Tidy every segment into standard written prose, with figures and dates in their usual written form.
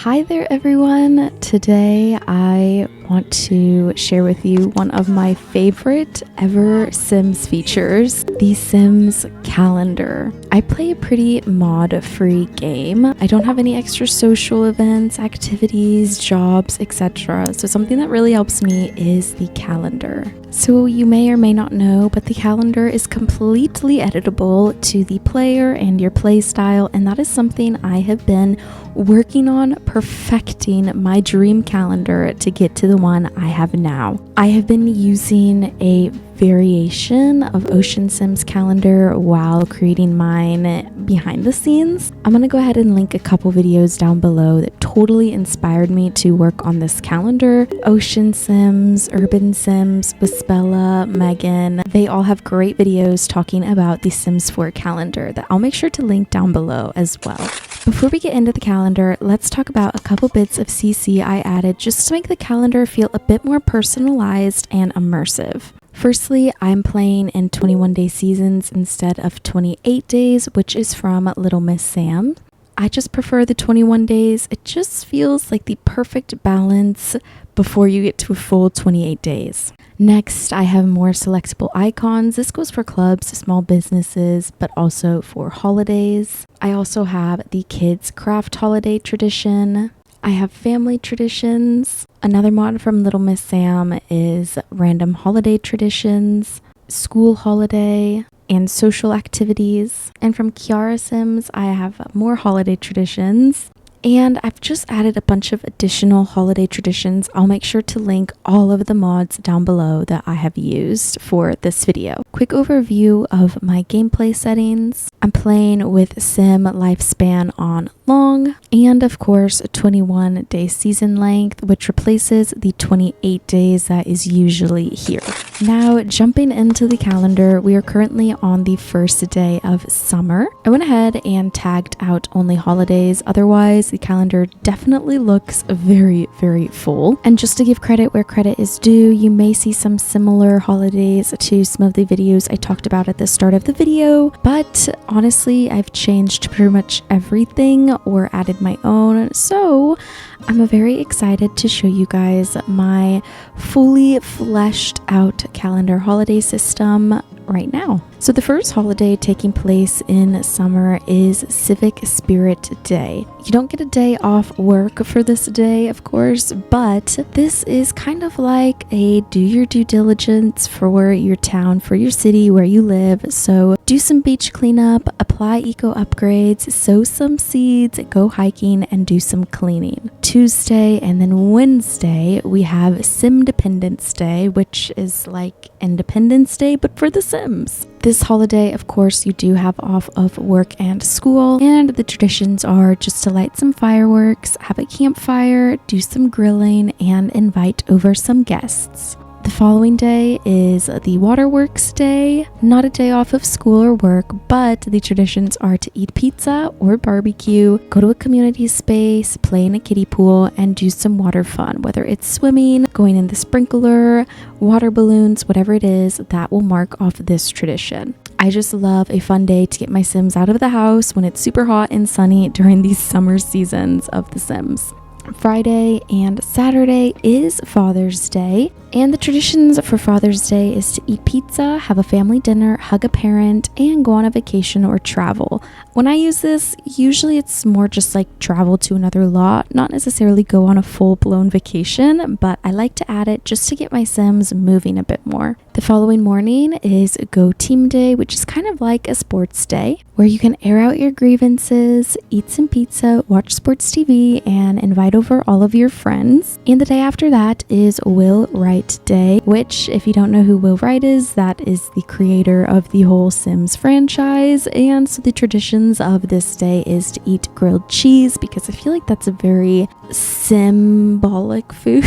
Hi there everyone! Today I want to share with you one of my favorite ever Sims features, the Sims calendar. I play a pretty mod-free game. I don't have any extra social events, activities, jobs, etc. So something that really helps me is the calendar. So you may or may not know, but the calendar is completely editable to the player and your play style, and that is something I have been working on perfecting my dream calendar to get to the one I have now. I have been using a variation of Ocean Sims calendar while creating mine behind the scenes. I'm gonna go ahead and link a couple videos down below that totally inspired me to work on this calendar. Ocean Sims, Urban Sims, Wispella, Megan, they all have great videos talking about the Sims 4 calendar that I'll make sure to link down below as well. Before we get into the calendar, let's talk about a couple bits of CC I added just to make the calendar feel a bit more personalized and immersive. Firstly, I'm playing in 21-day seasons instead of 28 days, which is from Little Miss Sam. I just prefer the 21 days. It just feels like the perfect balance before you get to a full 28 days. Next, I have more selectable icons. This goes for clubs, small businesses, but also for holidays. I also have the kids craft holiday tradition. I have family traditions. Another mod from Little Miss Sam is random holiday traditions, school holiday, and social activities. And from Kiara Sims, I have more holiday traditions. And I've just added a bunch of additional holiday traditions. I'll make sure to link all of the mods down below that I have used for this video. Quick overview of my gameplay settings. I'm playing with Sim lifespan on long, and of course a 21-day season length, which replaces the 28 days that is usually here. Now, jumping into the calendar, we are currently on the first day of summer. I went ahead and tagged out only holidays. Otherwise, the calendar definitely looks very, very full. And just to give credit where credit is due, you may see some similar holidays to some of the videos I talked about at the start of the video, but honestly, I've changed pretty much everything or added my own. So I'm very excited to show you guys my fully fleshed out calendar holiday system right now. So the first holiday taking place in summer is Civic Spirit Day. You don't get a day off work for this day, of course, but this is kind of like a do your due diligence for your town, for your city where you live. So do some beach cleanup, apply eco upgrades, sow some seeds, go hiking, and do some cleaning. Tuesday and then Wednesday, we have Simdependence Day, which is like Independence Day, but for the Sims. This holiday, of course, you do have off of work and school, and the traditions are just to light some fireworks, have a campfire, do some grilling, and invite over some guests. The following day is the Waterworks Day. Not a day off of school or work, but the traditions are to eat pizza or barbecue, go to a community space, play in a kiddie pool, and do some water fun, whether it's swimming, going in the sprinkler, water balloons, whatever it is, that will mark off this tradition. I just love a fun day to get my Sims out of the house when it's super hot and sunny during these summer seasons of The Sims. Friday and Saturday is Father's Day, and the traditions for Father's Day is to eat pizza, have a family dinner, hug a parent, and go on a vacation or travel. When I use this, usually it's more just like travel to another lot, not necessarily go on a full-blown vacation, but I like to add it just to get my Sims moving a bit more. The following morning is Go Team Day, which is kind of like a sports day where you can air out your grievances, eat some pizza, watch sports TV, and invite over all of your friends. And the day after that is Will Wright Day, which, if you don't know who Will Wright is, that is the creator of the whole Sims franchise. And so the traditions of this day is to eat grilled cheese, because I feel like that's a very symbolic food.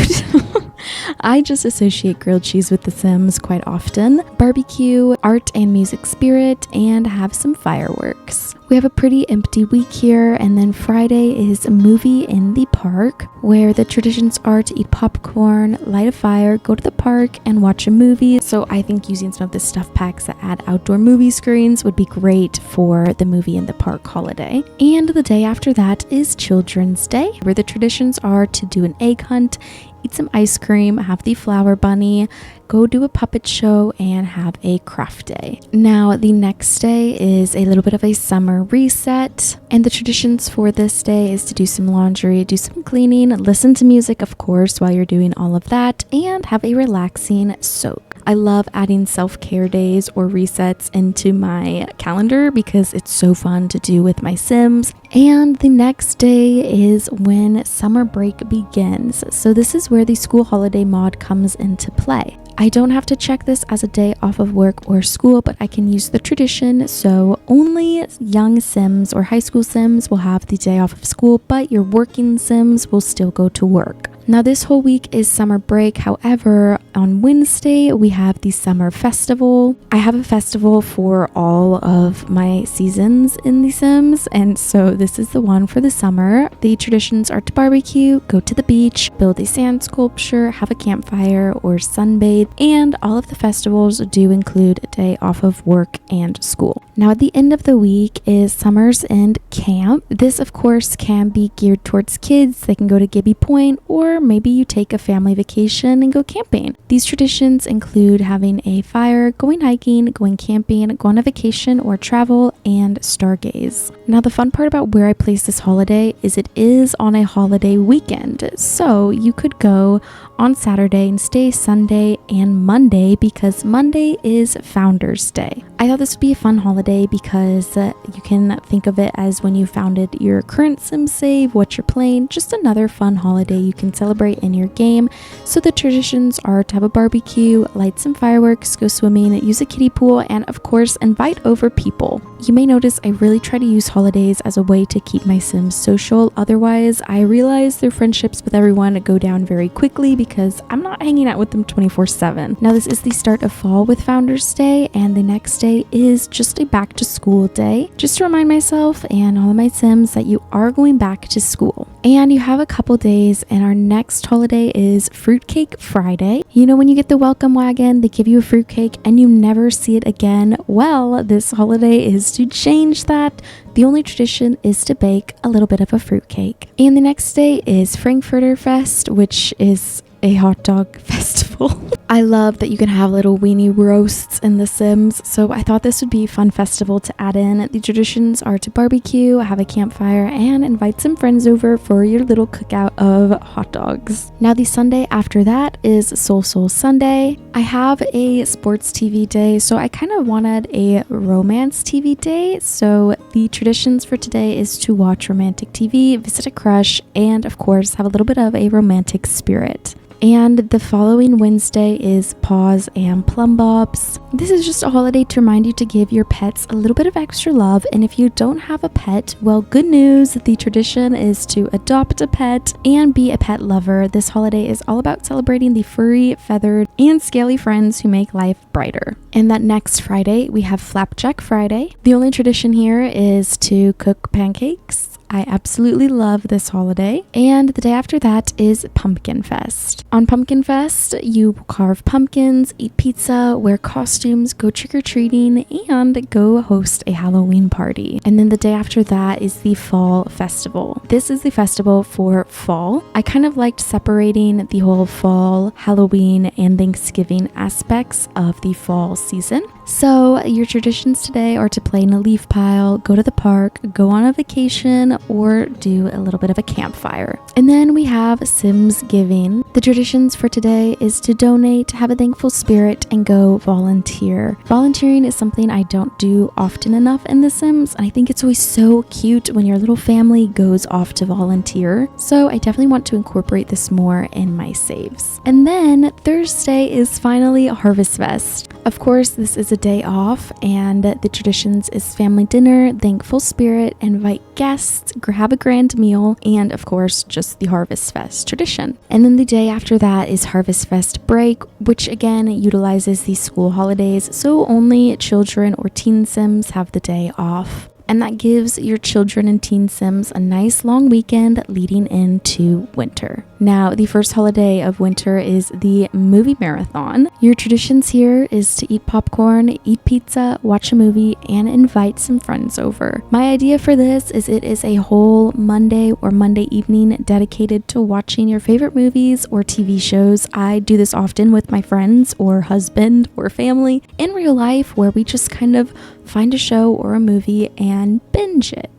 I just associate grilled cheese with The Sims quite often. Barbecue, art and music spirit, and have some fireworks. We have a pretty empty week here, and then Friday is a movie in the park where the traditions are to eat popcorn, light a fire, go to the park, and watch a movie. So I think using some of the stuff packs that add outdoor movie screens would be great for the movie in the park holiday. And the day after that is Children's Day, where the traditions are to do an egg hunt, eat some ice cream, have the flower bunny, go do a puppet show, and have a craft day. Now, the next day is a little bit of a summer reset, and the traditions for this day is to do some laundry, do some cleaning, listen to music, of course, while you're doing all of that, and have a relaxing soak. I love adding self-care days or resets into my calendar because it's so fun to do with my Sims. And the next day is when summer break begins. So this is where the school holiday mod comes into play. I don't have to check this as a day off of work or school, but I can use the tradition. So only young Sims or high school Sims will have the day off of school, but your working Sims will still go to work. Now this whole week is summer break. However, on Wednesday, we have the summer festival. I have a festival for all of my seasons in The Sims, and so this is the one for the summer. The traditions are to barbecue, go to the beach, build a sand sculpture, have a campfire, or sunbathe, and all of the festivals do include a day off of work and school. Now at the end of the week is Summer's End Camp. This, of course, can be geared towards kids. They can go to Gibby Point, or maybe you take a family vacation and go camping. These traditions include having a fire, going hiking, going camping, going on vacation or travel, and stargaze. Now the fun part about where I place this holiday is it is on a holiday weekend. So you could go on Saturday and stay Sunday and Monday because Monday is Founders Day. I thought this would be a fun holiday because you can think of it as when you founded your current Sim save, what you're playing, just another fun holiday you can celebrate in your game. So the traditions are to have a barbecue, light some fireworks, go swimming, use a kiddie pool, and of course invite over people. You may notice I really try to use holidays as a way to keep my Sims social. Otherwise, I realize their friendships with everyone go down very quickly because I'm not hanging out with them 24/7. Now this is the start of fall with Founders Day, and the next day is just a back to school day. Just to remind myself and all of my Sims that you are going back to school. And you have a couple days, and our next holiday is Fruitcake Friday. You know when you get the welcome wagon, they give you a fruitcake and you never see it again? Well, this holiday is to change that. The only tradition is to bake a little bit of a fruitcake. And the next day is Frankfurter Fest, which is a hot dog festival. I love that you can have little weenie roasts in The Sims, so I thought this would be a fun festival to add in. The traditions are to barbecue, have a campfire, and invite some friends over for your little cookout of hot dogs. Now the Sunday after that is Sul Sul Sunday. I have a sports TV day, so I kind of wanted a romance TV day. So the traditions for today is to watch romantic TV, visit a crush, and of course have a little bit of a romantic spirit. And the following Wednesday is Paws and Plum Bobs. This is just a holiday to remind you to give your pets a little bit of extra love. And if you don't have a pet, well, good news. The tradition is to adopt a pet and be a pet lover. This holiday is all about celebrating the furry, feathered, and scaly friends who make life brighter. And that next Friday, we have Flapjack Friday. The only tradition here is to cook pancakes. I absolutely love this holiday. And the day after that is Pumpkin Fest. On Pumpkin Fest, you carve pumpkins, eat pizza, wear costumes, go trick-or-treating, and go host a Halloween party. And then the day after that is the Fall Festival. This is the festival for fall. I kind of liked separating the whole fall, Halloween, and Thanksgiving aspects of the fall season. So your traditions today are to play in a leaf pile, go to the park, go on a vacation, or do a little bit of a campfire. And then we have Sims Giving. The traditions for today is to donate, have a thankful spirit, and go volunteer. Volunteering is something I don't do often enough in The Sims, and I think it's always so cute when your little family goes off to volunteer. So I definitely want to incorporate this more in my saves. And then Thursday is finally Harvest Fest. Of course, this is a day off, and the traditions is family dinner, thankful spirit, invite guests, have a grand meal, and of course, just the Harvest Fest tradition. And then the day after that is Harvest Fest break, which again utilizes the school holidays, so only children or teen Sims have the day off. and that gives your children and teen Sims a nice long weekend leading into winter. Now, the first holiday of winter is the movie marathon. Your traditions here is to eat popcorn, eat pizza, watch a movie, and invite some friends over. My idea for this is it is a whole Monday or Monday evening dedicated to watching your favorite movies or TV shows. I do this often with my friends or husband or family in real life, where we just kind of find a show or a movie and binge it.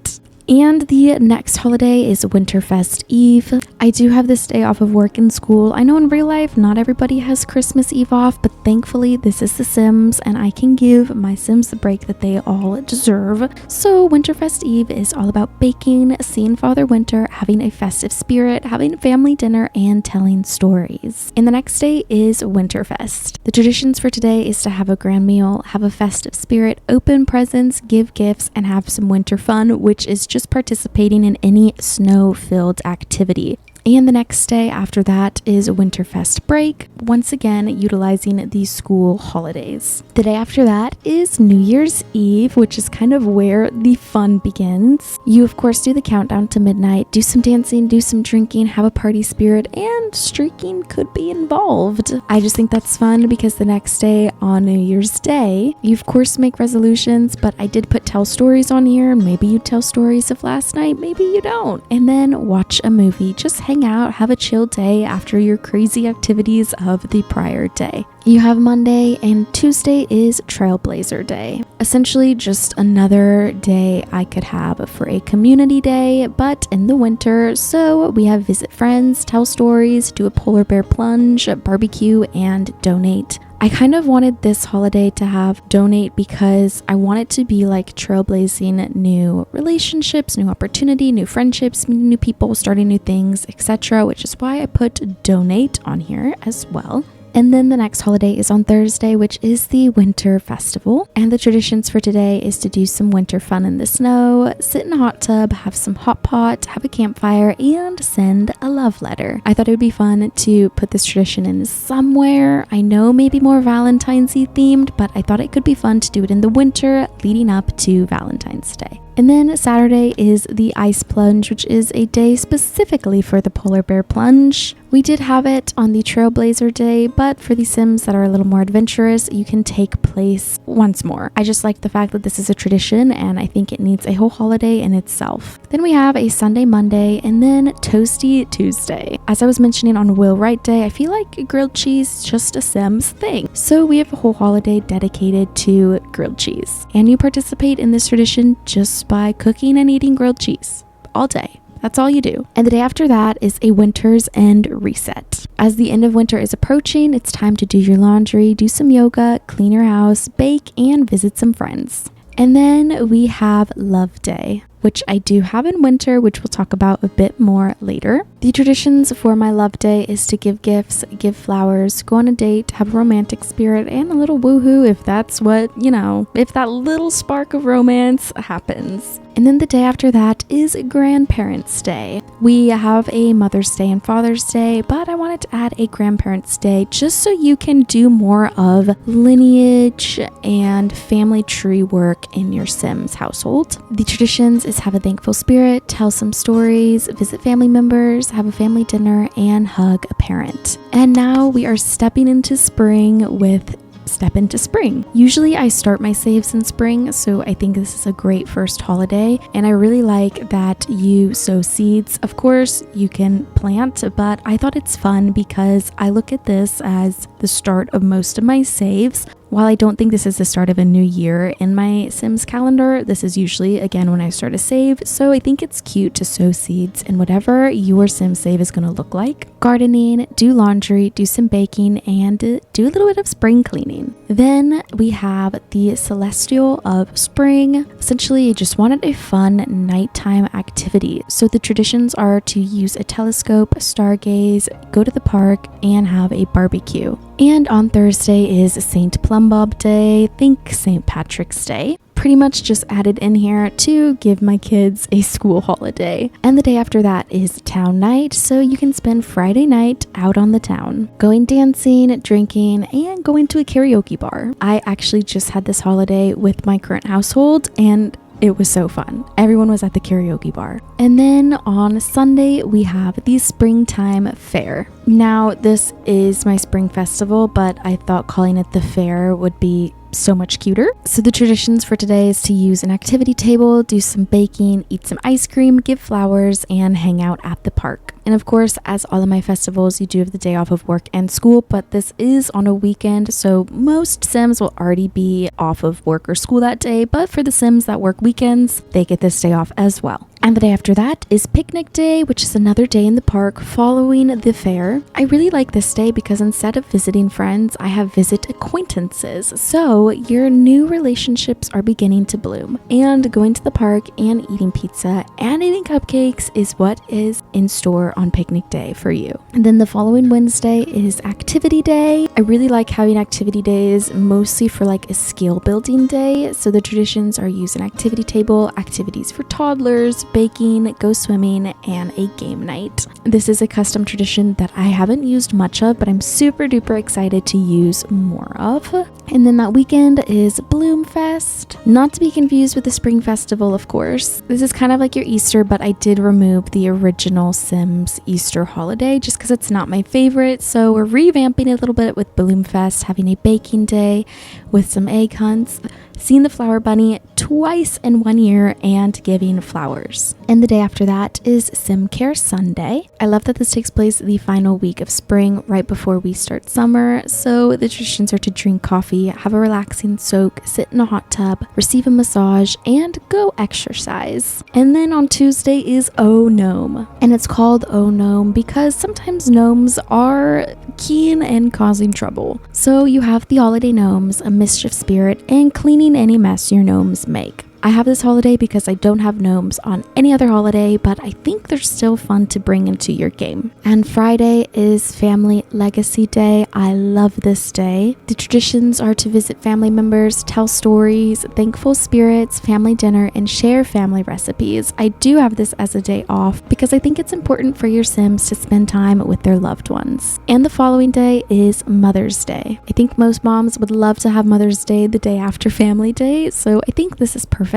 And the next holiday is Winterfest Eve. I do have this day off of work and school. I know in real life not everybody has Christmas Eve off, but thankfully this is The Sims and I can give my Sims the break that they all deserve. So Winterfest Eve is all about baking, seeing Father Winter, having a festive spirit, having a family dinner, and telling stories. And the next day is Winterfest. The traditions for today is to have a grand meal, have a festive spirit, open presents, give gifts, and have some winter fun, which is just participating in any snow-filled activity. And the next day after that is Winterfest break, once again utilizing the school holidays. The day after that is New Year's Eve, which is kind of where the fun begins. You of course do the countdown to midnight, do some dancing, do some drinking, have a party spirit, and streaking could be involved. I just think that's fun because the next day on New Year's Day, you of course make resolutions, but I did put tell stories on here. Maybe you tell stories of last night, maybe you don't. And then watch a movie, just hang out, have a chill day after your crazy activities of the prior day. You have Monday, and Tuesday is Trailblazer Day. Essentially just another day I could have for a community day, but in the winter. So we have visit friends, tell stories, do a polar bear plunge, barbecue, and donate. I kind of wanted this holiday to have donate because I want it to be like trailblazing new relationships, new opportunity, new friendships, new people, starting new things, etc., which is why I put donate on here as well. And then the next holiday is on Thursday, which is the Winter Festival. And the traditions for today is to do some winter fun in the snow, sit in a hot tub, have some hot pot, have a campfire, and send a love letter. I thought it would be fun to put this tradition in somewhere. I know maybe more Valentine's-y themed, but I thought it could be fun to do it in the winter leading up to Valentine's Day. And then Saturday is the ice plunge, which is a day specifically for the polar bear plunge. We did have it on the Trailblazer Day, but for the Sims that are a little more adventurous, you can take place once more. I just like the fact that this is a tradition, and I think it needs a whole holiday in itself. Then we have a Sunday Monday, and then Toasty Tuesday. As I was mentioning on Will Wright Day, I feel like grilled cheese is just a Sims thing. So we have a whole holiday dedicated to grilled cheese. And you participate in this tradition just by cooking and eating grilled cheese all day. That's all you do. And the day after that is a winter's end reset. As the end of winter is approaching, it's time to do your laundry, do some yoga, clean your house, bake, and visit some friends. And then we have Love Day, which I do have in winter, which we'll talk about a bit more later. The traditions for my Love Day is to give gifts, give flowers, go on a date, have a romantic spirit, and a little woohoo if that's what, if that little spark of romance happens. And then the day after that is Grandparents' Day. We have a Mother's Day and Father's Day, but I wanted to add a Grandparents' Day just so you can do more of lineage and family tree work in your Sims household. The traditions is have a thankful spirit, tell some stories, visit family members, have a family dinner, and hug a parent. And now we are stepping into spring with Step into Spring. Usually I start my saves in spring, so I think this is a great first holiday, and I really like that you sow seeds. Of course, you can plant, but I thought it's fun because I look at this as the start of most of my saves. While I don't think this is the start of a new year in my Sims calendar, this is usually, again, when I start a save, so I think it's cute to sow seeds in whatever your Sim save is going to look like. Gardening, do laundry, do some baking, and do a little bit of spring cleaning. Then we have the Celestial of Spring. Essentially, I just wanted a fun nighttime activity. So the traditions are to use a telescope, stargaze, go to the park, and have a barbecue. And on Thursday is St. Plumbob Day, think St. Patrick's Day. Pretty much just added in here to give my kids a school holiday. And the day after that is Town Night, so you can spend Friday night out on the town, going dancing, drinking, and going to a karaoke bar. I actually just had this holiday with my current household, and It was so fun. Everyone was at the karaoke bar. And then on Sunday, we have the springtime fair. Now, this is my spring festival, but I thought calling it the fair would be so much cuter. So the traditions for today is to use an activity table, do some baking, eat some ice cream, give flowers, and hang out at the park. And of course, as all of my festivals, you do have the day off of work and school, but this is on a weekend, so most Sims will already be off of work or school that day, but for the Sims that work weekends, they get this day off as well. And the day after that is picnic day, which is another day in the park following the fair. I really like this day because instead of visiting friends, I have visit acquaintances. So your new relationships are beginning to bloom. And going to the park and eating pizza and eating cupcakes is what is in store on picnic day for you. And then the following Wednesday is activity day. I really like having activity days mostly for like a skill building day. So the traditions are use an activity table, activities for toddlers, baking, go swimming, and a game night. This is a custom tradition that I haven't used much of, but I'm super duper excited to use more of. And then that weekend is Bloom Fest, not to be confused with the Spring Festival, of course. This is kind of like your Easter, but I did remove the original Sims Easter holiday just because it's not my favorite. So we're revamping it a little bit with Bloom Fest, having a baking day with some egg hunts, seeing the flower bunny twice in 1 year, and giving flowers. And the day after that is Sim Care Sunday. I love that this takes place the final week of spring, right before we start summer. So the traditions are to drink coffee, have a relaxing soak, sit in a hot tub, receive a massage, and go exercise. And then on Tuesday is Oh Gnome. And it's called Oh Gnome because sometimes gnomes are keen and causing trouble. So you have the holiday gnomes, a mischief spirit, and cleaning any mess your gnomes make. I have this holiday because I don't have gnomes on any other holiday, but I think they're still fun to bring into your game. And Friday is Family Legacy Day. I love this day. The traditions are to visit family members, tell stories, thankful spirits, family dinner, and share family recipes. I do have this as a day off because I think it's important for your Sims to spend time with their loved ones. And the following day is Mother's Day. I think most moms would love to have Mother's Day the day after Family Day, so I think this is perfect.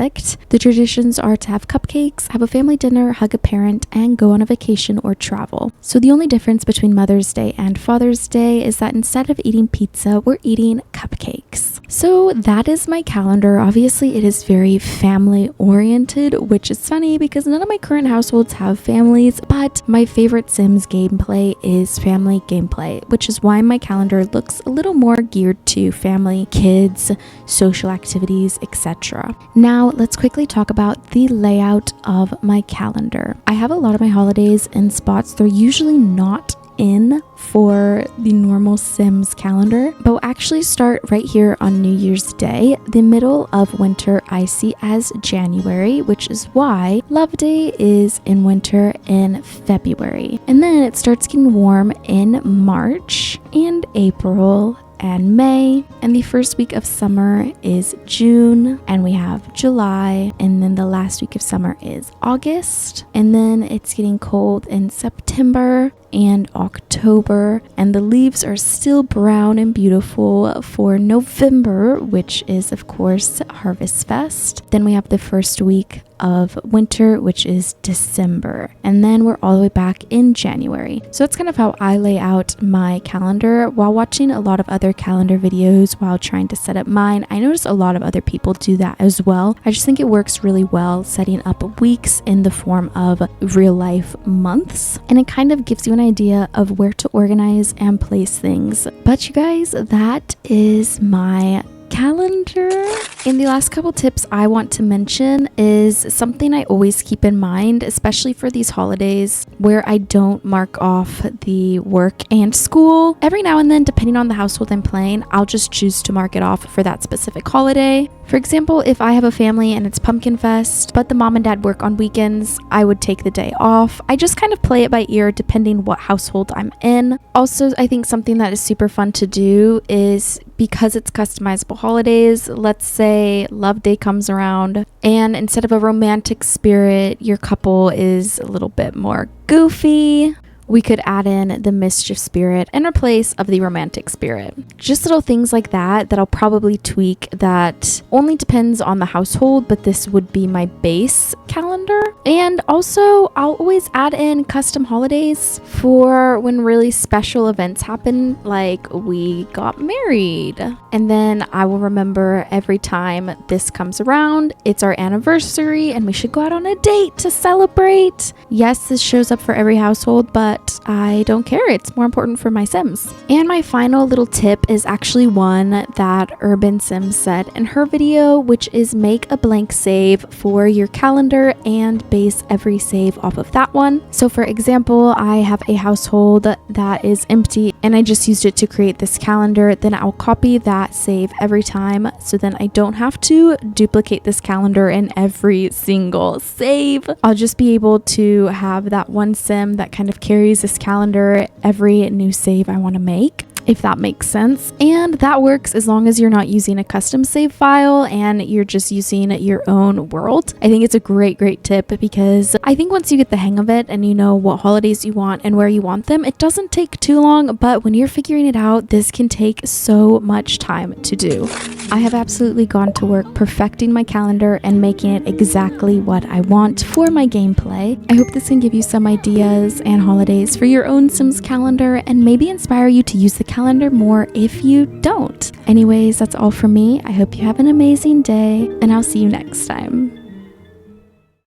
The traditions are to have cupcakes, have a family dinner, hug a parent, and go on a vacation or travel. So the only difference between Mother's Day and Father's Day is that instead of eating pizza, we're eating cupcakes. So that is my calendar. Obviously, it is very family oriented, which is funny because none of my current households have families, but my favorite Sims gameplay is family gameplay, which is why my calendar looks a little more geared to family, kids, social activities, etc. Now, let's quickly talk about the layout of my calendar. I have a lot of my holidays in spots they're usually not in for the normal Sims calendar, but we'll actually start right here on New Year's Day. The middle of winter I see as January, which is why Love Day is in winter in February. And then it starts getting warm in March and April and May, and the first week of summer is June, and we have July, and then the last week of summer is August, and then it's getting cold in September and October, and the leaves are still brown and beautiful for November, which is of course Harvest Fest. Then we have the first week of winter, which is December, and then we're all the way back in January. So that's kind of how I lay out my calendar. While watching a lot of other calendar videos while trying to set up mine, I noticed a lot of other people do that as well. I just think it works really well setting up weeks in the form of real life months, and it kind of gives you an idea of where to organize and place things. But you guys, that is my calendar. And the last couple tips I want to mention is something I always keep in mind, especially for these holidays where I don't mark off the work and school. Every now and then, depending on the household I'm playing, I'll just choose to mark it off for that specific holiday. For example, if I have a family and it's Pumpkin Fest, but the mom and dad work on weekends, I would take the day off. I just kind of play it by ear depending what household I'm in. Also, I think something that is super fun to do is, because it's customizable holidays, let's say Love Day comes around, and instead of a romantic spirit, your couple is a little bit more goofy. we could add in the mischief spirit in place of the romantic spirit. Just little things like that I'll probably tweak, that only depends on the household, but this would be my base calendar. And also I'll always add in custom holidays for when really special events happen, like we got married. And then I will remember every time this comes around, it's our anniversary and we should go out on a date to celebrate. Yes, this shows up for every household, but I don't care. It's more important for my Sims. And my final little tip is actually one that Urban Sims said in her video, which is make a blank save for your calendar and base every save off of that one. So for example, I have a household that is empty and I just used it to create this calendar. Then I'll copy that save every time, so then I don't have to duplicate this calendar in every single save. I'll just be able to have that one sim that kind of carries this calendar every new save I want to make, if that makes sense. And that works as long as you're not using a custom save file and you're just using your own world. I think it's a great tip, because I think once you get the hang of it and you know what holidays you want and where you want them, it doesn't take too long. But when you're figuring it out, this can take so much time to do. I have absolutely gone to work perfecting my calendar and making it exactly what I want for my gameplay. I hope this can give you some ideas and holidays for your own Sims calendar, and maybe inspire you to use the calendar more if you don't. Anyways, that's all from me. I hope you have an amazing day, and I'll see you next time.